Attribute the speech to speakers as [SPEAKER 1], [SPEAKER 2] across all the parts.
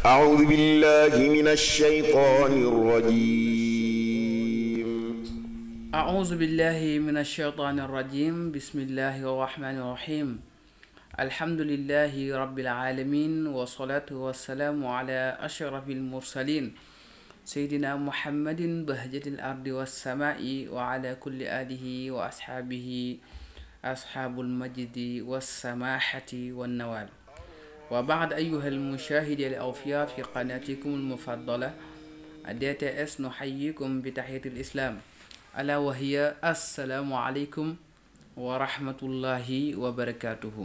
[SPEAKER 1] أعوذ بالله من الشيطان الرجيم
[SPEAKER 2] أعوذ بالله من الشيطان الرجيم بسم الله الرحمن الرحيم الحمد لله رب العالمين والصلاة والسلام على أشرف المرسلين سيدنا محمد بهجة الأرض والسماء وعلى كل آله وأصحابه أصحاب المجد والسماحة والنوال. وبعد أيها المشاهد الأوفياء في قناتكم المفضلة DTS نحييكم بتحية الإسلام ألا وهي السلام عليكم ورحمة الله وبركاته.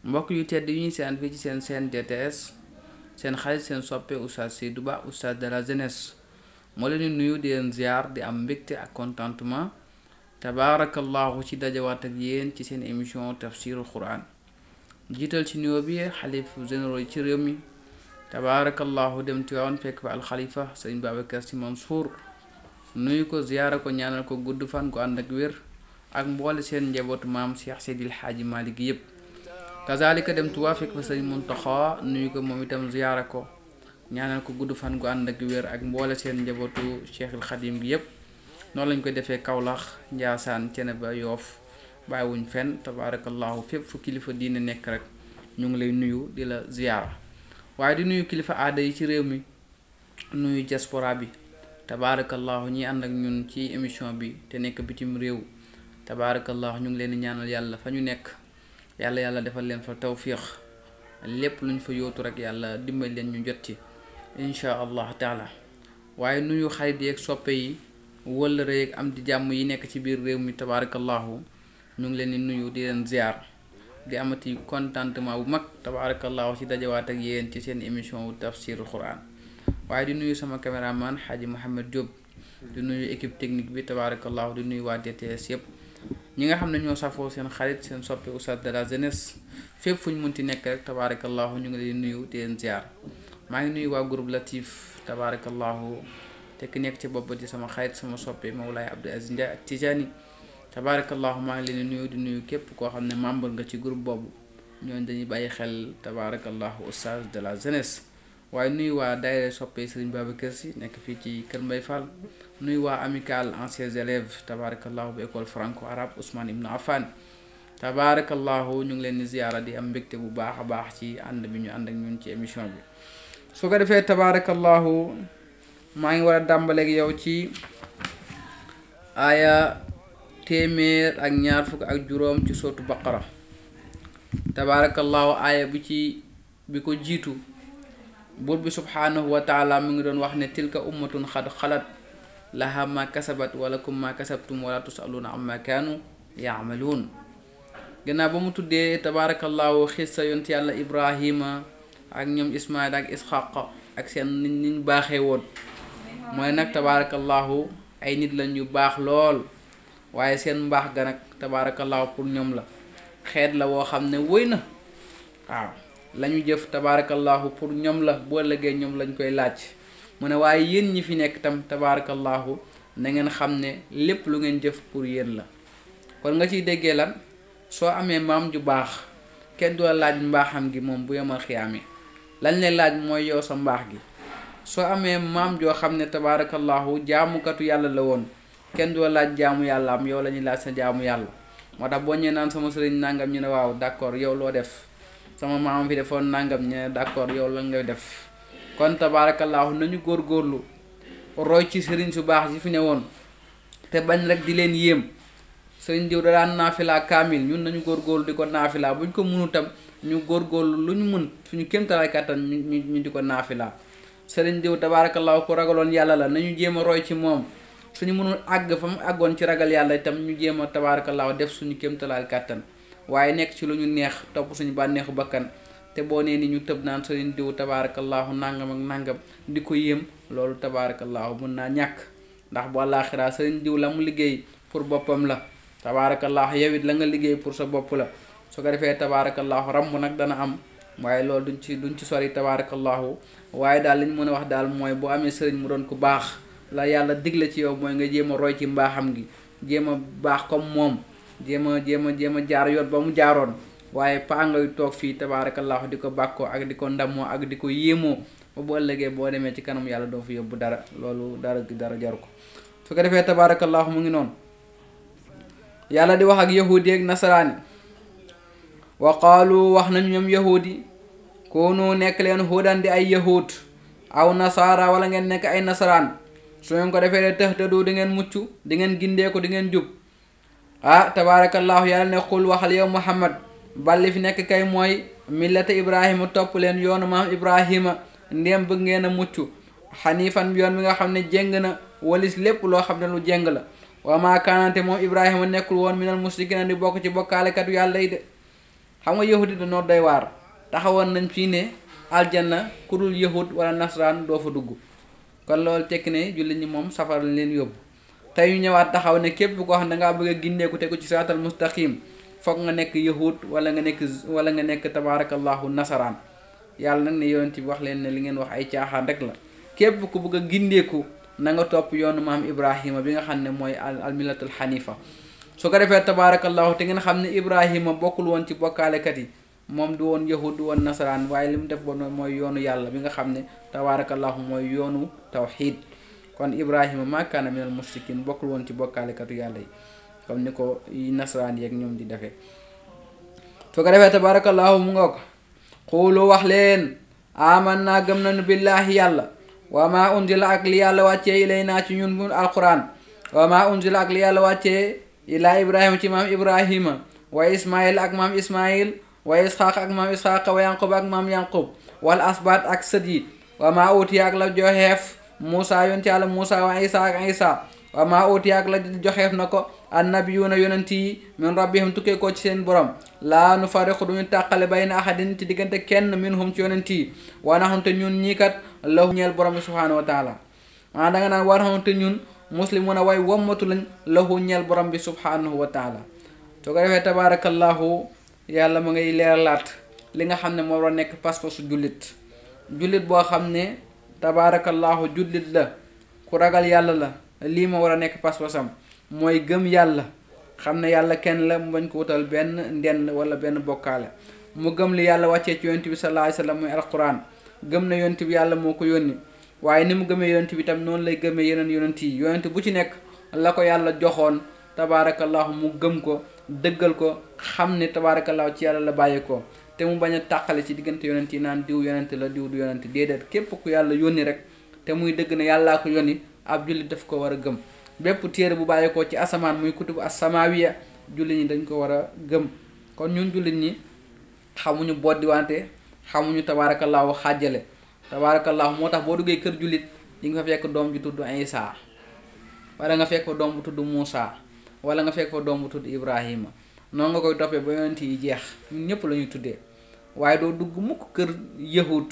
[SPEAKER 2] mbokk yu tedd yi ñu seen fii ci seen DTS seen xarit seen soppe Oustaz Seydou Ba oustaz de la jeunesse moo leen di nuyu di leen ziar di am mbégte ak contentement tabaarakallahu ci dajawaat ak yéen ci seen émission tafsirul Quran jiital ci nuyoo bi xalif généraux yi ci réew mi tabaarakallahu dem Tiwaawan fekk fa alxalifa sëñ Babacar Sy Mansour nuyu ko ziyaara ko ñaanal ko gudd fan ko ànd ak wér ak mboole seen njabootu maam Cheikh Seydil Hadji Malick yépp kazalika dem Tuubaa fekk fa sëñ Muntaxa nuyu ko moom itam ziyaara ko ñaanal ko gudd fan ko ànd ak wér ak mboole seen njabootu Cheikhul Xadim gi yépp noonu lañ koy defee Kawlax Njaasaan Ceneba Yoof bàyyiwuñ fenn tabaarakallahu fépp fu kilifa diine nekk rek ñu ngi lay nuyu di la ziyaara waaye di nuyu kilifa aada yi ci réew mi nuyu diaspora bi tabaarakallahu ñi ànd ak ñun ci émission bi te nekk bitim réew tabaarakallahu ñu ngi leen di ñaanal yàlla fa ñu nekk yàlla defal leen fa tawfiix lépp luñ fa yóotu rek yàlla dimbali leen ñu jot ci insha allah taala waaye nuyu xarit yeeg soppe yi wëllëre yeeg am di jàmm yi nekk ci biir réew mi tabaarakallahu ñu ngi leen di nuyu di leen ziar di amati contentement bu mag tabaarakallahu ci dajawaat ak yéen ci seen émission wu tafsirul Quran waaye di nuyu sama caméraman Hadji Mohamed Diop di nuyu équipe technique bi tabaarakallahu di nuyu waa DTS yépp ñi nga xam ne ñoo safoo seen xarit seen soppe oustaz de la jeunesse fépp fu ñu munti nekk rek tabaarakallahu ñu ngi leen di nuyu di leen ziar maa ngi nuyu waa groupe Latif tabaarakallahu te ki nekk ci bopp di sama xarit sama soppe Mawlaay Abdou Aziz Ndiaye ak Tijani tabaarakallahu maa ngi leen di nuyu képp koo xam ne membre nga ci groupe boobu ñooñu dañuy bàyyi xel tabaarakallahu oustaz de la jeunesse waaye nuyu waa daayira soppe Serigne Babacar Sy nekk fii ci Kër Mbay Fall nuyu waa amical anciens élèves tabaarakallahu bu école franco arabe Ousmane Ibn Affan tabaarakallahu ñu ngi leen di ziyaara di am mbégte bu baax a baax ci ànd bi ñu ànd ak ñun ci émission bi su ko defee tabaarakallahu maa ngi war a dàmbaleeg yow ci aaya téeméer ak ñaar fukk ak juróom ci sootu baqara tabaarakallahu aaya bi ko jiitu buur bi subhaanahu wa taala mu ngi doon wax ne tilka ummatun xad xalat laha ma kasabat walakum ma kasabtum wala tusaluuna amma kaanu yaamaluun gannaaw ba mu tuddee tabaarakallahu xissa yont yàlla ibrahima ak ñoom ismail ak isxaq ak seen niñ baaxee woon mooy nag tabaarakallahu ay nit lañ yu baax lool waaye seen mbaax ga nag tabaarakallahu pour ñoom la xeet la woo xam ne wëy na waaw lañu jëf tabaarakallahu pour ñoom la boo ëllëgee ñoom lañ koy laaj mu ne waaye yéen ñi fi nekk tam tabaarakallahu na ngeen xam ne lépp lu ngeen jëf pour yéen la kon nga ciy déggee lan soo amee maam ju baax kenn du la laaj mbaaxam gi moom bu yemal xiyaame lañ lay laaj mooy yow sa mbaax gi soo amee maam joo xam ne tabaarakallahu jaamukatu yàlla la woon kenn du la laaj jaamu yàlla am yow la ñuy laaj sa jaamu yàlla moo tax boo ñëwee naan sama sëriñ nangam ñu ne waaw d'accord yow loo def sama maam fi defoon nangam ñu ne d'accord yow la ngay def kon tabaarakallahu nañu góorgóorlu roy ci sëriñ su baax si fi ne woon te bañ rek di leen yéem sëriñ diw da daan naafila kaamil ñun nañu góorgóorlu di ko naafila buñ ko mënu tam ñu góorgóorlu lu ñu mën suñu kéemtalaay kàttan ñu di ko naafila sëriñ diw tabaarakallahu ku ragaloon yàlla la nañu jéem a roy ci moom suñu mënul àgg fa mu àggoon ci ragal yàlla itam ñu jéem a tabaarakallahu def suñu kéemtalaay kàttan waaye nekk ci lu ñu neex topp suñu bànneexu bakkan te boo nee ni ñu tëb naan sëriñ diw tabaarakallahu nangam ak nangam di ko yéem loolu tabaarakallahu mën naa ñàkk ndax bu àllaaxiraa sëriñ diw la mu liggéey pour boppam la tabaarakallahu yow it la nga liggéey pour sa bopp la su ko defee tabaarakallahu ramb nag dana am waaye loolu duñ ci sori tabaarakallahu waaye daal li ñu mën a wax daal mooy boo amee sëriñ mu doon ku baax la yàlla digle ci yow mooy nga jéem a roy ci mbaaxam gi jéem a baax comme moom jéem a jaar yoon ba mu jaaroon waaye paa ngay toog fii tabaarakallaahu di ko bàkkoo ak di ko ndamoo ak di ko yéemoo ba bu ëllëgee boo demee ci kanam yàlla doo fi yóbbu dara loolu dara jaru ko su ko defee tabaarakallaahu mu ngi noonu yàlla di wax ak yahuudi ak nasaraani wa qaalu wax nañu ñoom yahuudi koonu nekk leen hudan di ay yahud aw nasaara wala ngeen nekk ay nasaraan su ngeen ko defee de tahtadu di ngeen mucc di ngeen gindeeku di ngeen jub tabaarakallaahu yàlla ne xul waxal yow muhammad balli fi nekk kay mooy millata ibrahima topp leen yoonu maam ibrahima ndéem bëgg ngeen a mucc xanifan yoon bi nga xam ne jéng na walis lépp loo xam ne lu jéng la wa maa kaanante moom ibrahima nekkul woon minal musrikina di bokk ci bokkaalekatu yàlla yi de xam nga yahudi dañoo doy waar taxawoon nañ fii ne aljanna ku dul yahud wala nasraan doo fa dugg kon loolu tekki ne jullit ñi moom safara lañ leen yóbbu tey ñu ñëwaat taxaw ne képp koo xam ne dangaa bëgg a gindeeku tegu ci siraatal mustaqim foog nga nekk yahud wala nga nekk tabarakallahu nasaraan yàlla nag ne yonent bi wax leen ne li ngeen wax ay caaxaan rek la képp ku bëgg a gindeeku na nga topp yoonu maam ibrahima bi nga xam ne mooy al millatul xanifa su ko defee tabarakallahu te ngeen xam ne ibrahima bokkul woon ci bokkaalekat yi moom du woon yahud du woon nasaraan waaye li mu def ba mooy yoonu yàlla bi nga xam ne tabarakallahu mooy yoonu tawxiid kon ibrahima maa kaana minal mushrikin bokkul woon ci bokkaalekatu yàlla yi comme ni ko nasaraan yeeg ñoom di defee su ko defee tabarakallahu mu nga ko xuulu wax leen aman naa gëm nañu billaahi yàlla wa maa unzila ak li yàlla wàccee ilaynaa ci ñun mun alquran wa maa unzila ak li yàlla wàccee ilaa ibrahima ci maam ibrahima wa ismail ak maam ismail wa isxaq ak maam isxaq wa yanqub ak maam yanqub wal asbaat ak sët yi wa maa utiya ak la joxeef muusa yonent yàlla muusa wa isa ak isa wa maa utiya ak la joxeef na ko annabiyuuna yonent yi min rabbihim tukkee ko ci seen borom laa nu fariqu duñu tàqale bayna ahadin ci diggante kenn minhum ci yonent yi wa nahnu te ñun ñii kat lahu ñeel borom bi subhaanahu wa taala da nga naan wa nahnu te ñun muslimuuna way wommatu lañ lahu ñeel borom bi subhaanahu wa taala soo ko defee tabarakallahu yàlla ma ngay leeralaat li nga xam ne moo war a nekk pas-pasu jullit boo xam ne tabarakallahu jullit la ku ragal yàlla la lii ma war a nekk pas-pasam mooy gëm yàlla xam ne yàlla kenn la mu bañ ko wutal benn ndend wala benn bokkaale mu gëm li yàlla wàccee ci yonent bi sallallahu alayhi wasallam muy alquran gëm na yonent bi yàlla moo ko yónni waaye ni mu gëmee yonent bi tam noonu lay gëmee yeneen yonent yi yonent bu ci nekk la ko yàlla joxoon tabarakallahu mu gëm ko dëggal ko xam ne tabarakallahu ci yàlla la bàyyi ko te mu bañ a tàqale ci diggante yonent yi naan diw yonent la diw du yonent déedéet képp ku yàlla yónni rek te muy dëgg ne yàllaa ko yónni ab jullit daf ko war a gëm bépp téere bu bàyyeekoo ci asamaan muy kutubu as-samawiya jullit ñi dañ ko war a gëm kon ñun jullit ñi xamuñu boddi wante xamuñu tabarakallahu xaajale tabarakallahu moo tax boo duggee kër jullit yi nga fa fekk doom ju tudd Isa wala nga fekk fa doom bu tudd Muusa wala nga fekk fa doom bu tudd Ibrahima noonu nga koy toppee ba yonent yi jeex ñun ñëpp la ñuy tuddee waaye doo dugg mukk kër yahud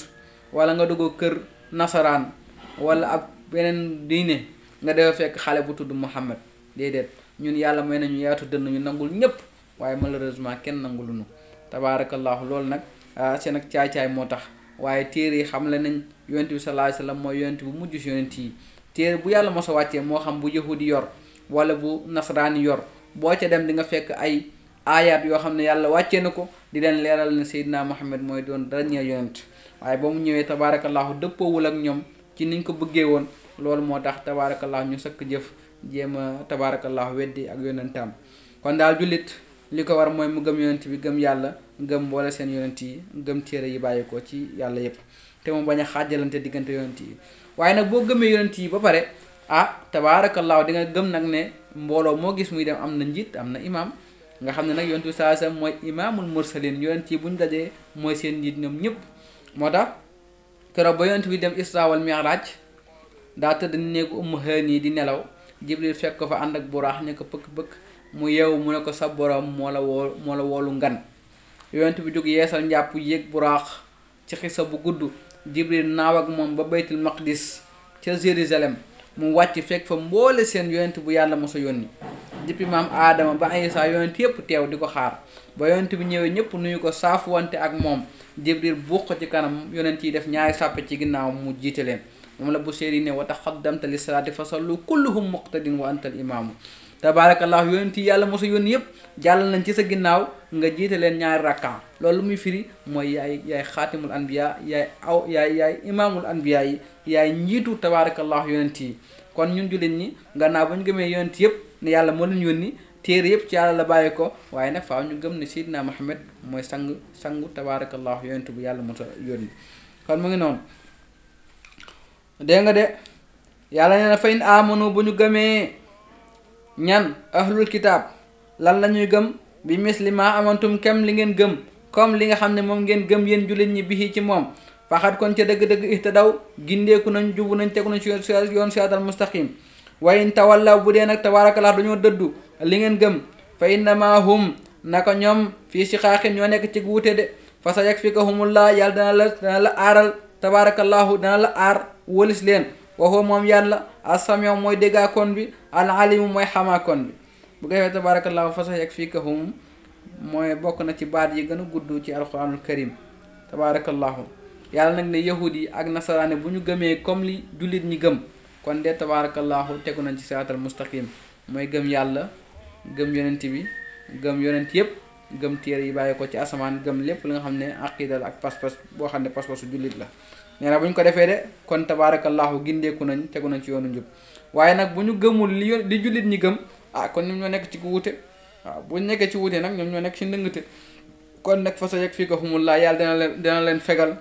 [SPEAKER 2] wala nga dugg kër nasaraan wala ab beneen diine nga defa fekk xale bu tudd Muhammad déedéet ñun yàlla may nañu yaatu dënn ñu nangul ñëpp waaye malheureusement kenn nanguluñu tabarakallahu loolu nag seen ak caay-caay moo tax waaye téere yi xam le nañ yonent bi sallallahu alayhi wasallam mooy yonent bu mujj si yonent yi téere bu yàlla mos a wàccee moo xam bu yahudi yor wala bu nasraani yor boo ca dem di nga fekk ay aayaat yoo xam ne yàlla wàccee na ko di leen leeral ne Seydina Muhammad mooy doon dernier yonent waaye ba mu ñëwee tabarakallahu dëppoowul ak ñoom ci niñ ko bëggee woon loolu moo tax tabarakallahu ñu sëkk jëf jéem a tabarakallahu weddi ak yonentam kon daal jullit li ko war mooy mu gëm yonent bi gëm yàlla gëm mboole seen yonent yi gëm téere yi bàyyi ko ci yàlla yépp te mu bañ a xaajalante diggante yonent yi waaye nag boo gëmee yonent yi ba pare tabarakallahu di nga gëm nag ne mbooloo moo gis muy dem am na njiit am na imam nga xam ne nag yonent bi sallallahu alayhi wasallam mooy imaamul mursalin yonent yi buñ dajee mooy seen njiit ñoom ñëpp moo tax keroog ba yonent bi dem Isra wal Mi'raj daa tëdd néegu Ummu Haani di nelaw Jibril fekk ko fa ànd ak buraax ne ko pëkk-pëkk mu yeewu mu ne ko sa borom moo la woolu ngan yonent bi jóg yeesal njàpp yéeg buraax ci xisa bu gudd Jibril naaw ak moom ba baytul maqdis ca Jérusalem mu wàcc fekk fa mboole seen yonent bu yàlla mosa yónni depuis maam aadama ba Isa yonent yépp teew di ko xaar ba yonent bi ñëwee ñëpp nuyu ko saafuwante ak moom Jibril buux ko ci kanam yonent yi def ñaari sàppe ci ginnaaw mu jiite leen moom la Buseyri ne wa taqaddamta li salaati fa sallu kulluhum muqtadin wa anta al imaamu tabarakallahu yonent yi yàlla mosa yónni yëpp jàll nañ ci sa ginnaaw nga jiite leen ñaari rakkan loolu muy firi mooy yaay xaatimul anbiya yaay imaamul anbiya yi yaay njiitu tabarakallahu yonent yi kon ñun jullit ñi gannaaw ba ñu gëmee yonent yëpp ne yàlla moo leen yónni téere yëpp ci yàlla la bàyyi ko waaye nag faaw ñu gëm ne Seydina Muhammad mooy sangu tabarakallahu yonent bu yàlla mosa yónni kon mu ngi noonu dégg nga de yàlla nee na fa in amanu bu ñu gëmee ñan ahlul kitaab lan la ñuy gëm bi misli ma amantum kem li ngeen gëm comme li nga xam ne moom ngeen gëm yéen jullit ñi bi ci moom faxat kon ca dëgg-dëgg ihtadaw gindeeku nañ jubu nañ tegu nañ ci yoon siraatal mustaqim wa in tawallaw bu dee nag tabaarakallah dañoo dëddu li ngeen gëm fa innama hum naka ñoom fii shiqaaqin ñoo nekk ci wuute de fa sa yakfikahumullah yàlla dana la aaral tabaarakallahu dana la aar wëlis leen waxoo moom yàlla as-samiu mooy déggaakoon bi al-alimu mooy xamaakoon bi bu ko defee tabarakallahu fa sayakfikahum mooy bokk na ci baat yi gën a gudd ci alquranul karim tabarakallahu yàlla nag ne yahud yi ak nasaraane bu ñu gëmee comme li jullit ñi gëm kon de tabarakallahu tegu nañ ci siraatal mustaqim mooy gëm yàlla gëm yonent bi gëm yonent yépp gëm téere yi bàyyi ko ci asamaan gëm lépp li nga xam ne aqida la ak pas-pas boo xam ne pas-pasu jullit la nee na bu ñu ko defee de kon tabarakallahu gindeeku nañ tegu nañ ci yoonu njub waaye nag bu ñu gëmul li jullit ñi gëm kon ñoom ñoo nekk ci ku wute waaw bu ñu nekkee ci wute nag ñoom ñoo nekk ci ndëngate kon nag fa sa yakfikahumullah yàlla dana leen fegal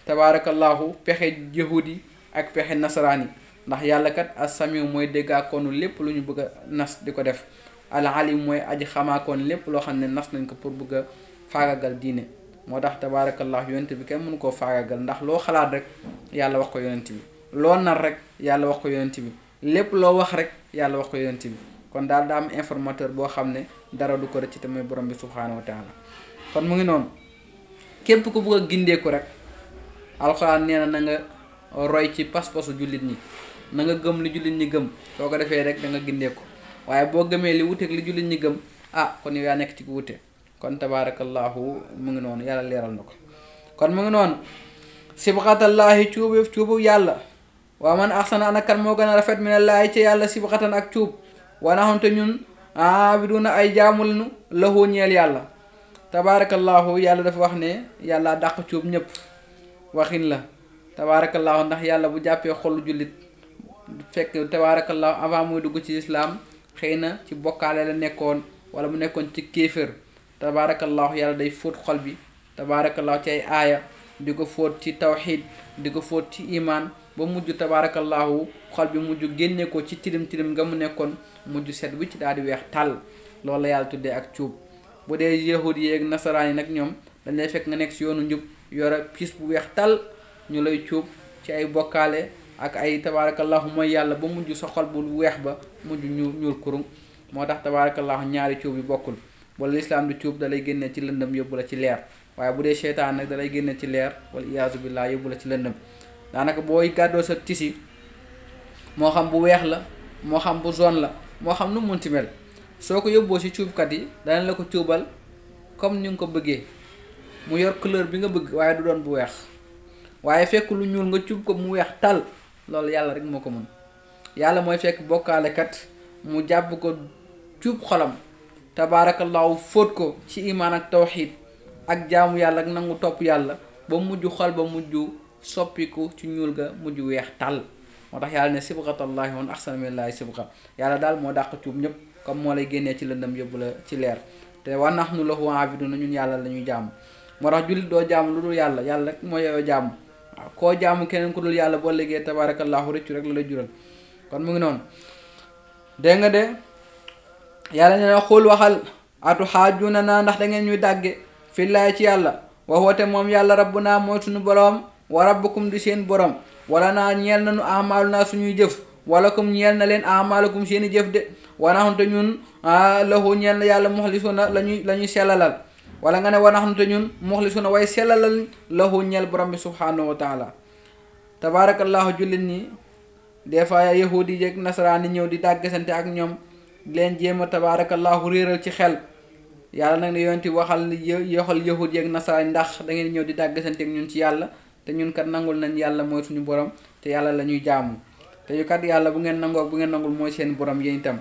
[SPEAKER 2] tabarakallahu pexe yahudi ak pexe nasaraan yi ndax yàlla kat as-samiu mooy déggaakoonu lépp lu ñu bëgg a nas di ko def al-alim mooy aji xamaakoon lépp loo xam ne nas nañ ko pour bëgg a faagagal diine moo tax tabaarakallah yonent bi kenn mënu koo faagagal ndax loo xalaat rek yàlla wax ko yonent bi loo nar rek yàlla wax ko yonent bi lépp loo wax rek yàlla wax ko yonent bi kon daal daa am informateur boo xam ne dara du ko rëcc te mooy borom bi subhaanahu wa taala kon mu ngi noonu képp ku bëgg a gindeeku rek alxuraan nee na nga roy ci pas-pasu jullit ñi na nga gëm li jullit ñi gëm soo ko defee rek da nga gindeeku waaye boo gëmee li wuteeg li jullit ñi gëm kon yow yaa nekk ci ku wute kon tabarakallahu mu ngi noonu yàlla leeral na ko kon mu ngi noonu sibxatallahi cuubu yàlla waa man axsana ana kan moo gën a rafet minallaahi ci yàlla sibxatan ak cuub wanaxamte ñun abiduna ay jaamu lañu lahu ñeel yàlla tabarakallahu yàlla dafa wax ne yàlla dàq cuub ñëpp waxin la tabarakallahu ndax yàlla bu jàppee xolu jullit fekk tabarakallahu avant muy dugg ci islaam xëy na ci bokkaale la nekkoon wala mu nekkoon ci kéefër tabarakallahu yàlla day fóot xol bi tabarakallahu ci ay aaya di ko fóot ci tawxid di ko fóot ci iman ba mujj tabarakallahu xol bi mujj génne ko ci tilim nga mu nekkoon mujj set wi ci daal di weex tàll loolu la yàlla tuddee ak cuub bu dee yahud yi ak nasaraan yi nag ñoom dañ lay fekk nga nekk si yoonu njub yore piis bu weex tàll ñu lay cuub ci ay bokkaale ak ay tabarakallahu mooy yàlla ba mujj sa xol bu weex ba mujj ñuul kurum moo tax tabarakallahu ñaari cuub yi bokkul wala lislaam di cuub da lay génne ci lëndëm yóbbu la ci leer waaye bu dee seytaan nag da lay génne ci leer wala iyaazu billah yóbbu la ci lëndëm daanaka booy gàddoo sa tisi moo xam bu weex la moo xam bu jaune la moo xam nu munti mel soo ko yóbboo ci cuubkat yi danañ la ko cuubal comme ni nga ko bëggee mu yor couleur bi nga bëgg waaye du doon bu weex waaye fekk lu ñuul nga cuub ko mu weex tal loolu yàlla rek moo ko mën yàlla mooy fekk bokkaalekat mu jàpp ko cuub xolam tabaarakallahu fóot ko ci imaan ak tawxiid ak jaamu yàlla ak nangu topp yàlla ba mujj xol ba mujj soppiku ci ñuul ga mujj weex tàll moo tax yàlla ne sibghatallahi man ahsana minallahi sibgha yàlla daal moo dàq cuub ñëpp comme moo lay génnee ci lëndëm yóbbu la ci leer te wa nahnu lahu aabiduna ñun yàlla la ñuy jaamu moo tax jullit doo jaamu lu dul yàlla yàlla rek moo yeyoo jaamu waaw koo jaamu keneen ku dul yàlla boo liggéey tabaarakallahu rëccu rek la lay jural kon mu ngi noonu dégg nga de yàlla ne na xul waxal atu xaajuna naa ndax da ngeen ñuy dàgge fillaay ci yàlla wa huwa te moom yàlla rabbuna mooy suñu boroom wa rabbukum di seen borom wala naa ñeel nañu amaalu naa suñuy jëf wala kum ñeel na leen amaalukum seeni jëf de wanaxamte ñun lahu ñeel na yàlla muxlisuna la ñuy sellalal wala nga ne wanaxamte ñun muxlisuna way sellalal lahu ñeel borom bi subhanahu wa taala tabaarakallahu jullit ñi des fois yahudi yi ak nasaraan yi ñëw di dàggasante ak ñoom leen jéem a tabaarakallahu réeral ci xel yàlla nag ne yonti waxal yahud yi ak nasaraan ndax da ngeen ñëw di dàggasante ak ñun ci yàlla te ñun kat nangul nañ yàlla mooy suñu borom te yàlla la ñuy jaamu te yu kat yàlla bu ngeen nangoo bu ngeen nangul mooy seen borom yéen itam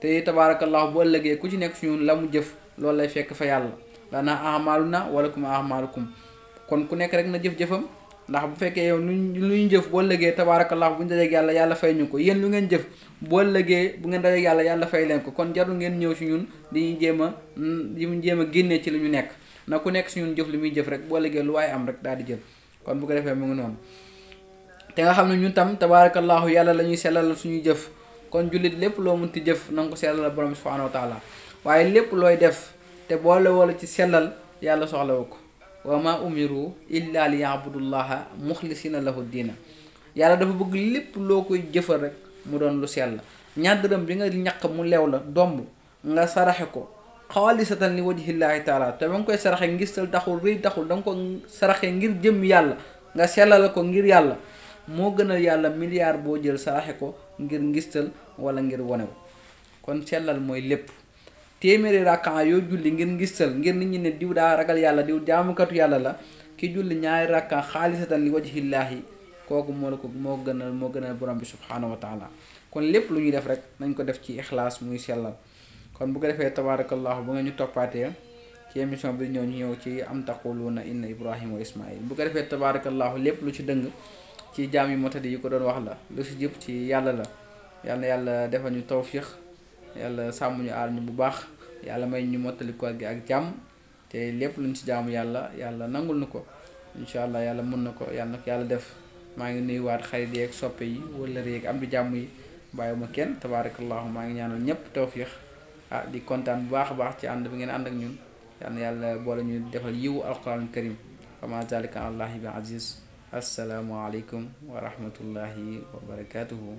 [SPEAKER 2] te tabarakallahu bu ëllëgee ku ci nekk si ñun la mu jëf loolu lay fekk fa yàlla lana a'maluna wa lakum a'malukum kon ku nekk rek na jëf-jëfam ndax bu fekkee yow lu ñu jëf boo ëllëgee tabarakallahu bu ñu dajeeg yàlla yàlla fay ñu ko yéen lu ngeen jëf boo ëllëgee bu ngeen dajeeg yàlla yàlla fay leen ko kon jarul ngeen ñëw si ñun di jéem a génnee ci li ñu nekk na ku nekk si ñun jëf li muy jëf rek boo ëllëgee lu waaye am rek daal di jël kon bu ko defee mu ngi noonu te nga xam ne ñun tam tabarakallahu yàlla la ñuy sellal suñuy jëf kon jullit lépp loo munti jëf na nga ko sellal borom bi subhanahu wa taala waaye lépp looy def te boole wala ci sellal yàlla soxlawu ko wa ma umiru illa li ya'budullaha muxlisina lahu diina yàlla dafa bëgg lépp loo koy jëfal rek mu doon lu sell ñaar dërëm bi nga ñaq mu leew la domb nga saraxe ko xaalisatan li wajhillahi taala te ba nga koy saraxe ngistal taxul rëy taxul da nga ko saraxe ngir jëm yàlla nga sellal ko ngir yàlla moo gënal yàlla milliard boo jël saraxe ko ngir ngistal wala ngir wonew kon sellal mooy lépp téeméeri rakka yoo julli ngir ngistal ngir nit ñi ne diw daa ragal yàlla diw jaamukatu yàlla la ki julli ñaari rakka xaalisatan li wajhillaahi kooku moo gënal borom bi subhaanahu wa taala kon lépp lu ñuy def rek nañ ko def ci ixlaas muy sellal kon bu ko defee tabarakallahu bu nga ñu toppaatee ci émission bi ñu ñëw ci am taquluuna inna ibrahima wa ismail bu ko defee tabarakallahu lépp lu ci dëng ci jaam yu motadi yi ko doon wax la lu si jëpp ci yàlla la yàlla defal ñu tawfiq yàlla sàmm ñu aar ñu bu baax yàlla may ñu mottali koor gi ak jàmm te lépp luñ ci jaamu yàlla nangul na ko incha allah yàlla mën na ko yàlla def maa ngi nuyuwaat xarit yeeg soppe yi wala yeeg am di jàmm yi bàyyiwuma kenn tabarakallahu maa ngi ñaanal ñëpp tawfiq di kontaan bu baax a baax ci ànd bi ngeen ànd ak ñun yàlla boole ñu defal yiwu alquran karim wa ma zalika allahi bi aziz assalaamu aleykum wa rahmatullahi wa barakatuhu